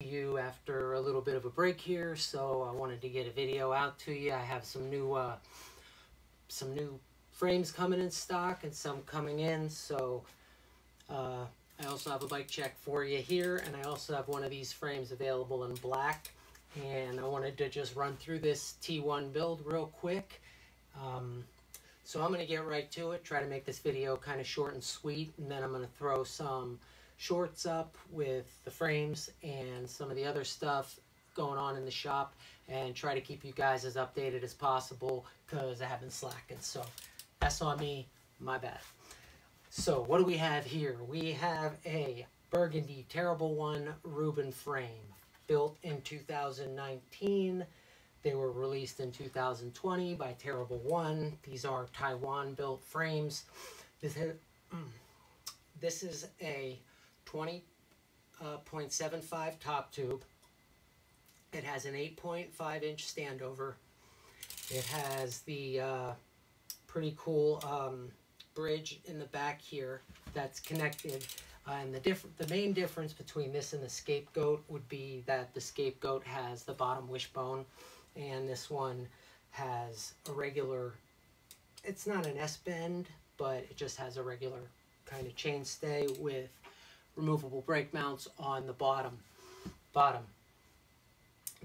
You after a little bit of a break here, so I wanted to get a video out to you. I have some new frames coming in stock and some coming in, so I also have a bike check for you here, and I also have one of these frames available in black, and I wanted to just run through this T1 build real quick. So I'm going to get right to it, try to make this video kind of short and sweet, and then I'm going to throw some shorts up with the frames and some of the other stuff going on in the shop, and try to keep you guys as updated as possible because I have been slacking. So that's on me, my bad. So what do we have here? We have a burgundy Terrible One Ruben frame built in 2019. They were released in 2020 by Terrible One. These are Taiwan built frames. This is a 20.75 top tube. It has an 8.5 inch standover. It has the pretty cool bridge in the back here that's connected. And the main difference between this and the Scapegoat would be that the Scapegoat has the bottom wishbone, and this one has a regular, it's not an S-bend, but it just has a regular kind of chainstay with removable brake mounts on the bottom.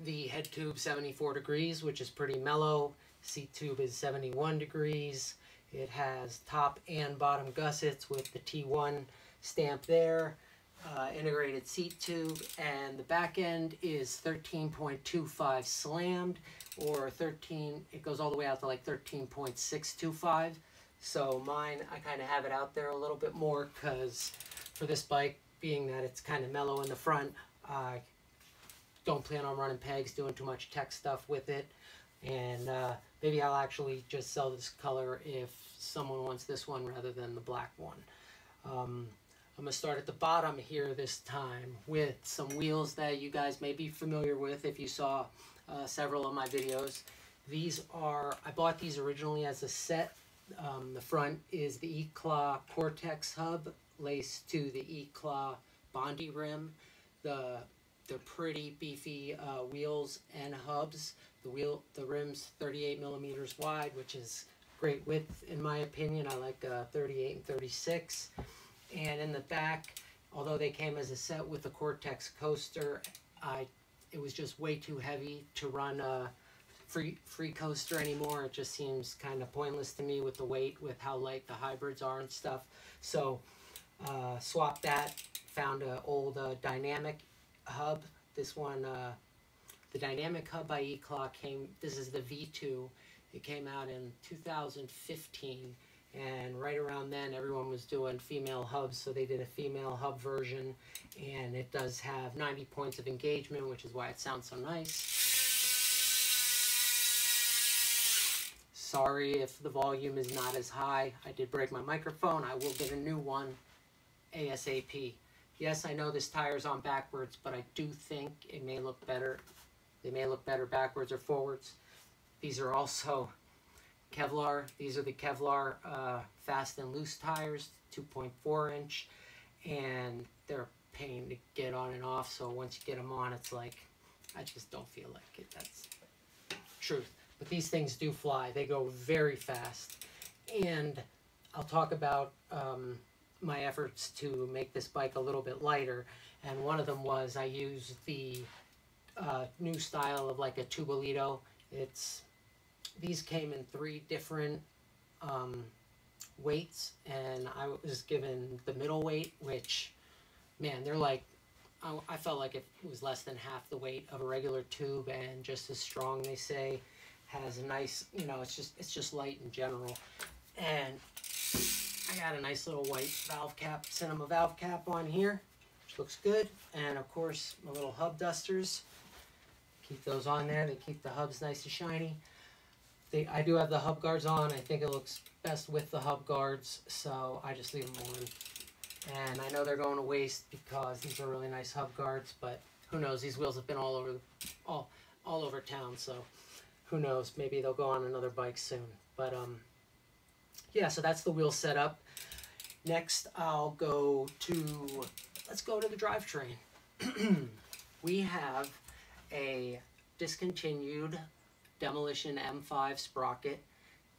The head tube 74 degrees, which is pretty mellow. Seat tube is 71 degrees. It has top and bottom gussets with the T1 stamp there. Integrated seat tube, and the back end is 13.25 slammed, or 13, it goes all the way out to like 13.625. So mine, I kind of have it out there a little bit more because for this bike, being that it's kind of mellow in the front, I don't plan on running pegs, doing too much tech stuff with it. And maybe I'll actually just sell this color if someone wants this one rather than the black one. I'm going to start at the bottom here this time with some wheels that you guys may be familiar with if you saw several of my videos. These are, I bought these originally as a set. The front is the E-Claw Cortex hub laced to the E-Claw Bondi rim. They're pretty beefy wheels and hubs. The rim's 38 millimeters wide, which is great width in my opinion. I like 38 and 36. And in the back, although they came as a set with the Cortex coaster, it was just way too heavy to run a free coaster anymore. It just seems kind of pointless to me with the weight, with how light the hybrids are and stuff. So swapped that, found an old dynamic hub. This one, the dynamic hub by E-Claw this is the V2. It came out in 2015. And right around then, everyone was doing female hubs, so they did a female hub version, and it does have 90 points of engagement, which is why it sounds so nice. Sorry if the volume is not as high. I did break my microphone. I will get a new one ASAP. Yes, I know this tire's on backwards, but I do think it may look better. They may look better backwards or forwards. These are also Kevlar. These are the Kevlar fast and loose tires, 2.4 inch, and they're a pain to get on and off. So once you get them on, it's like, I just don't feel like it. That's truth. But these things do fly. They go very fast. And I'll talk about my efforts to make this bike a little bit lighter. And one of them was I used the new style of like a Tubolito. These came in 3 different weights, and I was given the middle weight, which, man, they're like, I felt like it was less than half the weight of a regular tube, and just as strong, they say. Has a nice, you know, it's just light in general. And I got a nice little white valve cap, cinema valve cap on here, which looks good. And of course, my little hub dusters, keep those on there. They keep the hubs nice and shiny. I do have the hub guards on. I think it looks best with the hub guards, so I just leave them on. And I know they're going to waste because these are really nice hub guards, but who knows? These wheels have been all over town, so who knows? Maybe they'll go on another bike soon. But yeah, so that's the wheel setup. Next, let's go to the drivetrain. we have a discontinued Demolition M5 sprocket.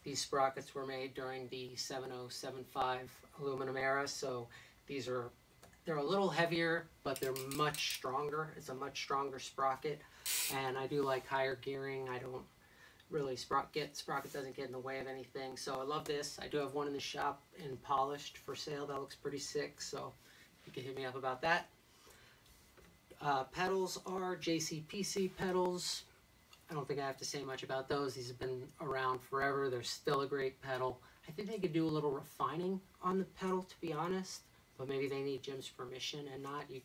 These sprockets were made during the 7075 aluminum era, so they're a little heavier, but they're much stronger. It's a much stronger sprocket, and I do like higher gearing. I don't really sprocket doesn't get in the way of anything, so I love this. I do have one in the shop in polished for sale that looks pretty sick, so you can hit me up about that. Pedals are JCPC pedals. I don't think I have to say much about those. These have been around forever. They're still a great pedal. I think they could do a little refining on the pedal, to be honest, but maybe they need Jim's permission and not. You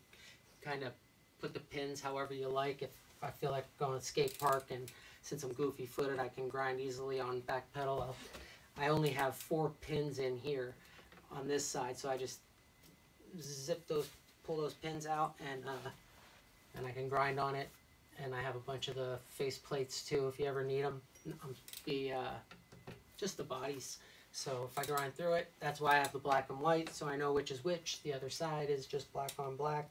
kind of put the pins however you like. If I feel like going to skate park, and since I'm goofy footed, I can grind easily on back pedal. I only have 4 pins in here on this side, so I just pull those pins out, and I can grind on it. And I have a bunch of the face plates too, if you ever need them. Just the bodies. So if I grind through it, that's why I have the black and white, so I know which is which. The other side is just black on black,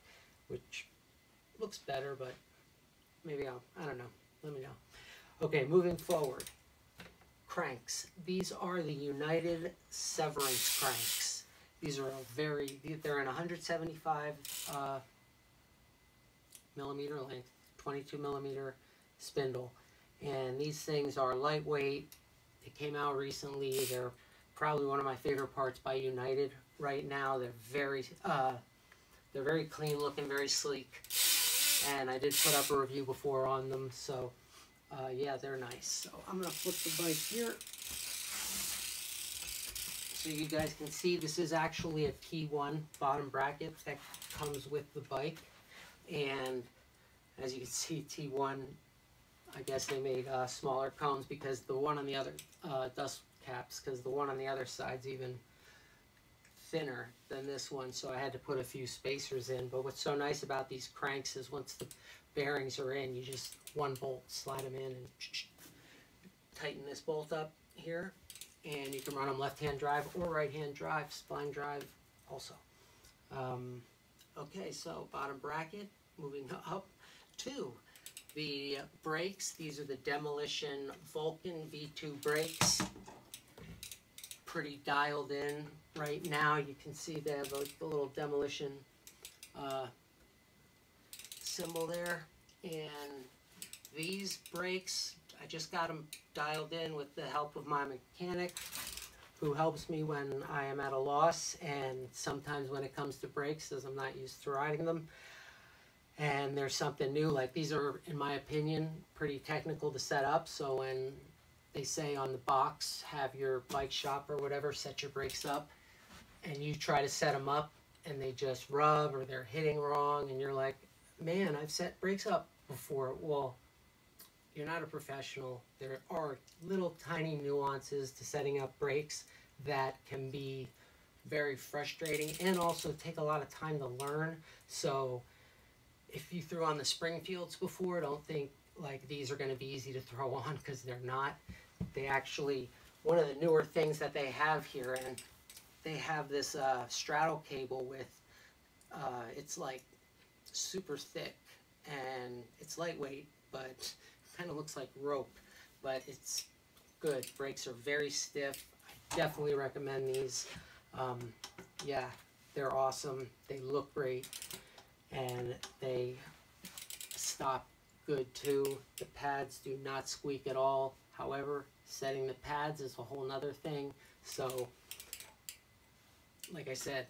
which looks better, but maybe I don't know. Let me know. Okay, moving forward. Cranks. These are the United Severance cranks. These are they're in 175 millimeter length, 22 millimeter spindle, and these things are lightweight. They came out recently. They're probably one of my favorite parts by United right now. They're very clean looking, very sleek, and I did put up a review before on them, so yeah, they're nice. So I'm gonna flip the bike here so you guys can see. This is actually a T1 bottom bracket that comes with the bike, and as you can see, T1, I guess they made smaller cones because the one on the other, dust caps, because the one on the other side's even thinner than this one, so I had to put a few spacers in. But what's so nice about these cranks is once the bearings are in, you just one bolt, slide them in, and tighten this bolt up here, and you can run them left-hand drive or right-hand drive, spline drive also. Okay, so bottom bracket, moving up to the brakes. These are the Demolition Vulcan V2 brakes. Pretty dialed in right now. You can see they have the little Demolition symbol there. And these brakes, I just got them dialed in with the help of my mechanic, who helps me when I am at a loss, and sometimes when it comes to brakes, as I'm not used to riding them. And there's something new, like these are, in my opinion, pretty technical to set up. So when they say on the box, have your bike shop or whatever set your brakes up, and you try to set them up and they just rub or they're hitting wrong, and you're like, man, I've set brakes up before. Well, you're not a professional. There are little tiny nuances to setting up brakes that can be very frustrating and also take a lot of time to learn. So if you threw on the Springfields before, don't think like these are going to be easy to throw on, because they're not. They actually, one of the newer things that they have here, and they have this straddle cable with, it's like super thick, and it's lightweight, but kind of looks like rope, but it's good. Brakes are very stiff. I definitely recommend these. Yeah, they're awesome. They look great, and they stop good too. The pads do not squeak at all. However, setting the pads is a whole nother thing. So, like I said,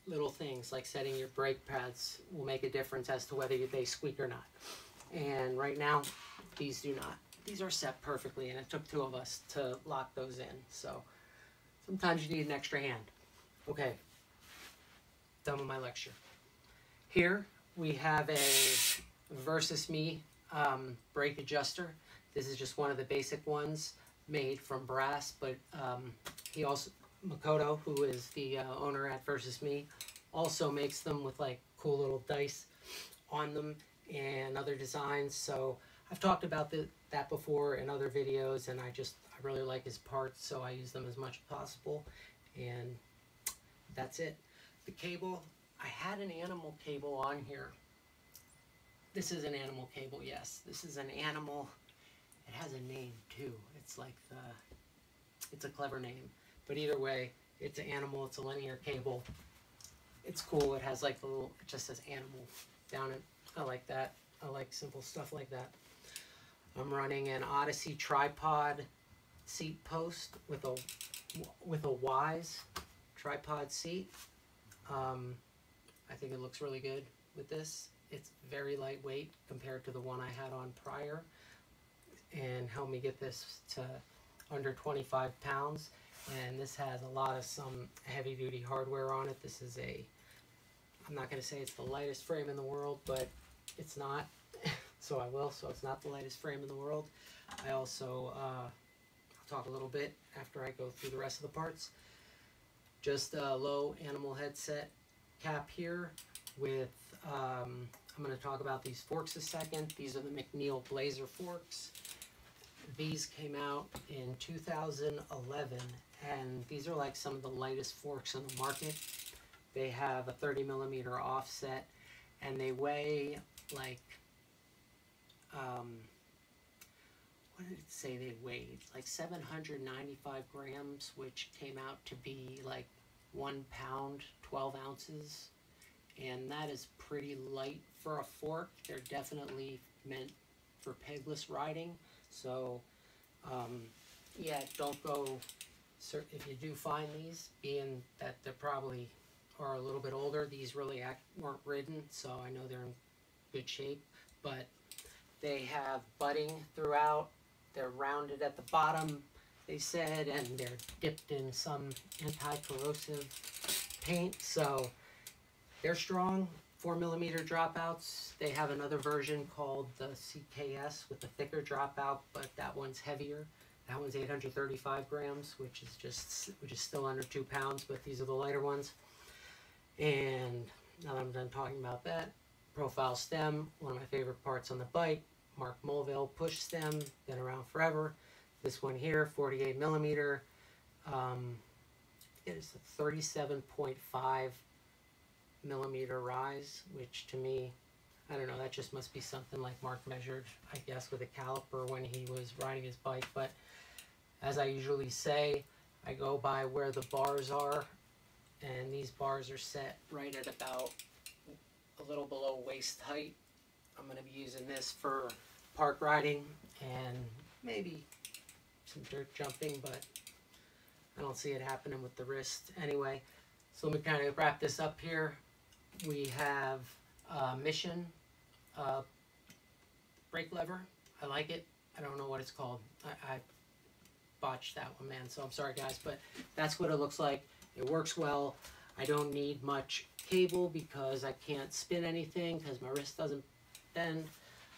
little things like setting your brake pads will make a difference as to whether they squeak or not. And right now, these do not. These are set perfectly, and it took 2 of us to lock those in. So sometimes you need an extra hand. Okay, done with my lecture. Here we have a Versus Me brake adjuster. This is just one of the basic ones made from brass, but he also, Makoto, who is the owner at Versus Me, also makes them with like cool little dice on them and other designs. So I've talked about that before in other videos, and I really like his parts, so I use them as much as possible. And that's it. The cable, I had an animal cable on here, This is an animal cable, yes. This is an animal. It has a name too. It's like it's a clever name. But either way, it's an animal, it's a linear cable. It's cool. It has like it just says animal down it. I like that. I like simple stuff like that. I'm running an Odyssey tripod seat post with a Wise tripod seat. I think it looks really good with this. It's very lightweight compared to the one I had on prior, and helped me get this to under 25 pounds. And this has a lot of some heavy duty hardware on it. This is I'm not going to say it's the lightest frame in the world, but it's not. So I will. So it's not the lightest frame in the world. I also I'll talk a little bit after I go through the rest of the parts. Just a low animal headset cap here with I'm going to talk about these forks a second. These are the McNeil Blazer forks. These came out in 2011, and these are like some of the lightest forks on the market. They have a 30 millimeter offset, and they weigh like what did it say they weighed? Like 795 grams, which came out to be like 1 pound, 12 ounces. And that is pretty light for a fork. They're definitely meant for pegless riding. So, yeah, don't go, if you do find these, being that they're probably are a little bit older, these really weren't ridden, so I know they're in good shape. But they have budding throughout. They're rounded at the bottom, they said, and they're dipped in some anti-corrosive paint. So they're strong. 4 millimeter dropouts. They have another version called the CKS with a thicker dropout, but that one's heavier. That one's 835 grams, which is still under 2 pounds, but these are the lighter ones. And now that I'm done talking about that, profile stem, one of my favorite parts on the bike. Mark Mulville push stem, been around forever. This one here, 48 millimeter. It is a 37.5 millimeter rise, which to me, I don't know, that just must be something like Mark measured, I guess, with a caliper when he was riding his bike. But as I usually say, I go by where the bars are, and these bars are set right at about a little below waist height. I'm going to be using this for park riding and maybe some dirt jumping, but I don't see it happening with the wrist anyway. So let me kind of wrap this up here. We have Mission brake lever. I like it. I don't know what it's called. I botched that one, man, so I'm sorry guys, but that's what it looks like. It works well. I don't need much cable because I can't spin anything because my wrist doesn't bend.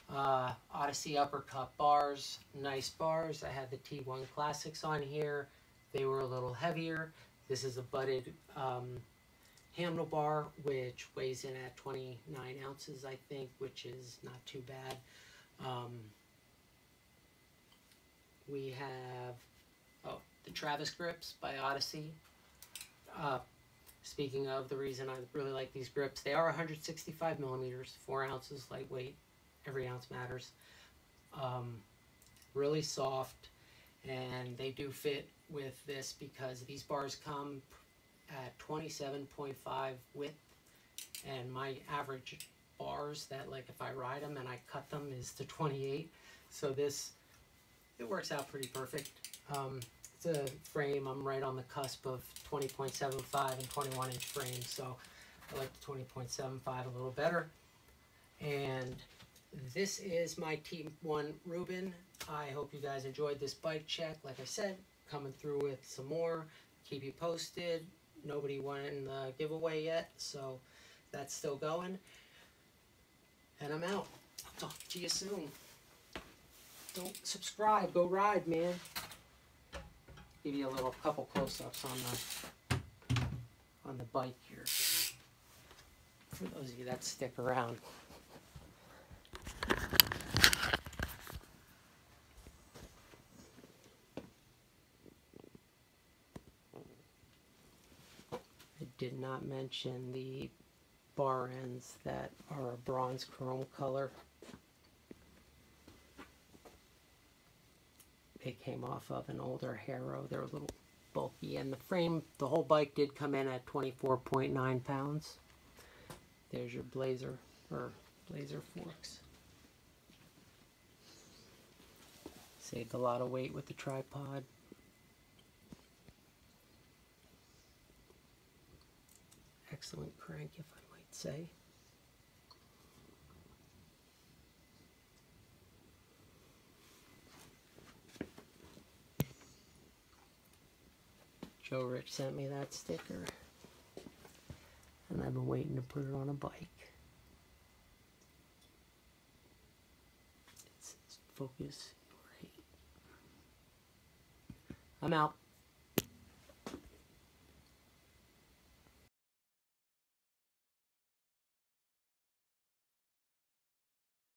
Odyssey uppercut bars, nice bars. I had the T1 Classics on here. They were a little heavier. This is a butted handlebar, which weighs in at 29 ounces, I think, which is not too bad. We have the Travis grips by Odyssey. Speaking of the reason I really like these grips, they are 165 millimeters, 4 ounces, lightweight. Every ounce matters. Really soft, and they do fit with this because these bars come at 27.5 width, and my average bars that, like, if I ride them and I cut them is to 28. So this, it works out pretty perfect. It's a frame, I'm right on the cusp of 20.75 and 21 inch frames, so I like the 20.75 a little better. And this is my T1 Ruben. I hope you guys enjoyed this bike check. Like I said, coming through with some more. Keep you posted. Nobody won the giveaway yet, so that's still going. And I'm out. I'll talk to you soon. Don't subscribe. Go ride, man. Give you a couple close-ups on the bike here. For those of you that stick around. I did not mention the bar ends that are a bronze chrome color. They came off of an older Harrow. They're a little bulky, and the frame, the whole bike did come in at 24.9 pounds. There's your blazer forks. Saved a lot of weight with the tripod. Excellent crank, if I might say. Joe Rich sent me that sticker, and I've been waiting to put it on a bike. It says, focus your hate. I'm out.